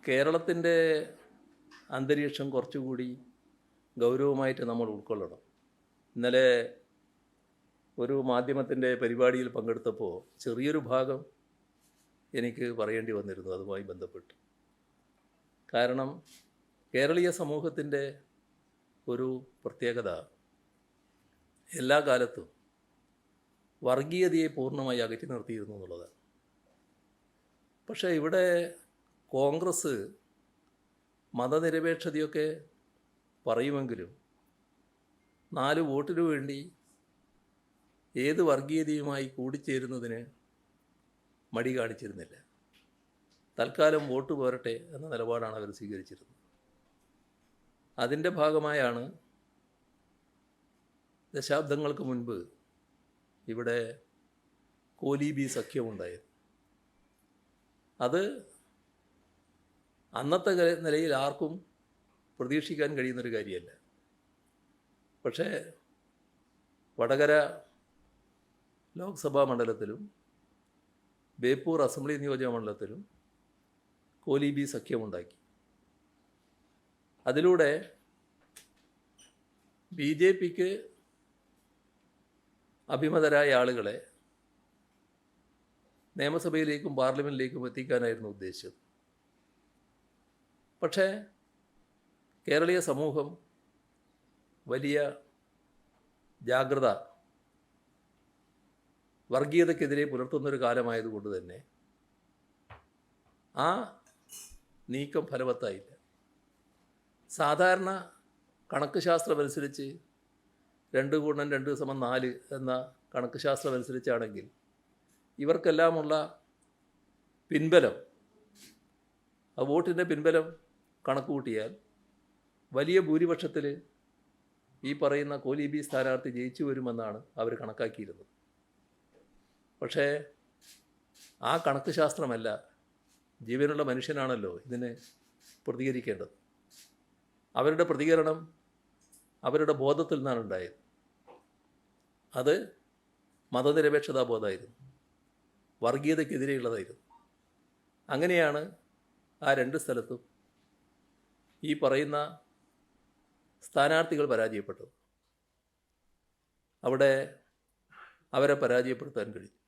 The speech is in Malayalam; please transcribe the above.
കേരളത്തിൻ്റെ അന്തരീക്ഷം കുറച്ചുകൂടി ഗൗരവമായിട്ട് നമ്മൾ ഉൾക്കൊള്ളണം. ഇന്നലെ ഒരു മാധ്യമത്തിൻ്റെ പരിപാടിയിൽ പങ്കെടുത്തപ്പോൾ ചെറിയൊരു ഭാഗം എനിക്ക് പറയേണ്ടി വന്നിരുന്നു അതുമായി ബന്ധപ്പെട്ട്. കാരണം കേരളീയ സമൂഹത്തിൻ്റെ ഒരു പ്രത്യേകത എല്ലാ കാലത്തും വർഗീയതയെ പൂർണ്ണമായി അകറ്റി നിർത്തിയിരുന്നു എന്നുള്ളതാണ്. പക്ഷേ ഇവിടെ കോൺഗ്രസ് മതനിരപേക്ഷതയൊക്കെ പറയുമെങ്കിലും 4 വോട്ടിനു വേണ്ടി ഏത് വർഗീയതയുമായി കൂടിച്ചേരുന്നതിന് മടി കാണിച്ചിരുന്നില്ല. തൽക്കാലം വോട്ട് പോരട്ടെ എന്ന നിലപാടാണ് അവർ സ്വീകരിച്ചിരുന്നത്. അതിൻ്റെ ഭാഗമായാണ് ദശാബ്ദങ്ങൾക്ക് മുൻപ് ഇവിടെ കോലീബി സഖ്യമുണ്ടായത്. അത് അന്നത്തെ നിലയിൽ ആർക്കും പ്രതീക്ഷിക്കാൻ കഴിയുന്നൊരു കാര്യമല്ല. പക്ഷേ വടകര ലോക്സഭാ മണ്ഡലത്തിലും ബേപ്പൂർ അസംബ്ലി നിയോജക മണ്ഡലത്തിലും കോലീബി സഖ്യമുണ്ടാക്കി. അതിലൂടെ BJPക്ക് അഭിമതരായ ആളുകളെ നിയമസഭയിലേക്കും പാർലമെൻറ്റിലേക്കും എത്തിക്കാനായിരുന്നു ഉദ്ദേശിച്ചത്. പക്ഷേ കേരളീയ സമൂഹം വലിയ ജാഗ്രത വർഗീയതയ്ക്കെതിരെ പുലർത്തുന്നൊരു കാലമായതുകൊണ്ട് തന്നെ ആ നീക്കം ഫലവത്തായില്ല. സാധാരണ കണക്ക് ശാസ്ത്രമനുസരിച്ച് 2 × 2 = 4 എന്ന കണക്ക് ശാസ്ത്രമനുസരിച്ചാണെങ്കിൽ ഇവർക്കെല്ലാമുള്ള പിൻബലം, ആ വോട്ടിൻ്റെ പിൻബലം കണക്ക് കൂട്ടിയാൽ വലിയ ഭൂരിപക്ഷത്തിൽ ഈ പറയുന്ന കോലീബി സ്ഥാനാർത്ഥി ജയിച്ചു വരുമെന്നാണ് അവർ കണക്കാക്കിയിരുന്നത്. പക്ഷേ ആ കണക്ക് ശാസ്ത്രമല്ല, ജീവനുള്ള മനുഷ്യനാണല്ലോ ഇതിന് പ്രതികരിക്കേണ്ടത്. അവരുടെ പ്രതികരണം അവരുടെ ബോധത്തിൽ നിന്നാണ് ഉണ്ടായത്. അത് മതനിരപേക്ഷതാ ബോധമായിരുന്നു, വർഗീയതയ്ക്കെതിരെയുള്ളതായിരുന്നു. അങ്ങനെയാണ് ആ 2 സ്ഥലത്തും ഈ പറയുന്ന സ്ഥാനാർത്ഥികൾ പരാജയപ്പെട്ടത്. അവിടെ അവരെ പരാജയപ്പെടുത്താൻ കഴിയും.